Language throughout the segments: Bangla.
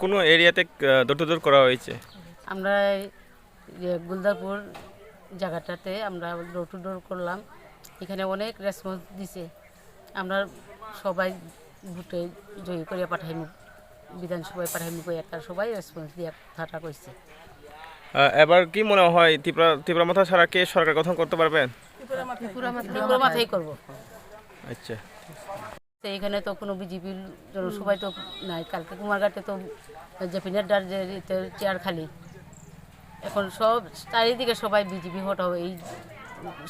কোনো এরিয়াতে দৌড় করা হয়েছে? আমরা গুলদারপুর জায়গাটাতে আমরা ডোর টু ডোর করলাম। এখানে অনেক রেসপন্স দিছে। আমরা সবাই ভোটে জয়ী করে পাঠাইমু, বিধানসভায় পাঠাইমু কই একটা সবাই রেসপন্স দিয়ে কথাটা কইছে। এবার কি মনে হয় ত্রিপুরা মাথা ছাড়া কে সরকার গঠন করতে পারবেন? ত্রিপুরা মাথাই করব। আচ্ছা, এখানে তো কোনো বিজেপির জনসভায় তো নাই। কালকে কুমারঘাটে তো জেপি নাড্ডার যে চেয়ার খালি। এখন সব চারিদিকে সবাই বিজেপি হটাও এই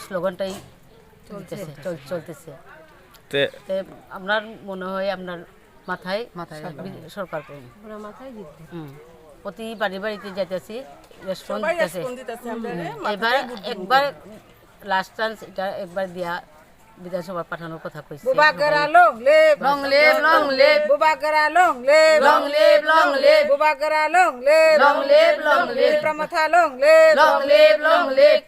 স্লোগানটাই চলতেছে। আপনার মনে হয় আপনার মাথায় সরকার করুন, প্রতি বাড়িতে যাইতেছি, রেসপন্স দিতেছে। এবার একবার লাস্ট চান্স এটা একবার দিয়া বিধানসভা পাঠানোর কথা কইছে। Bubagra long live long live long live Bubagra long live long live long live Bubagra long live long live long live Tripura মাথা long live long live long leave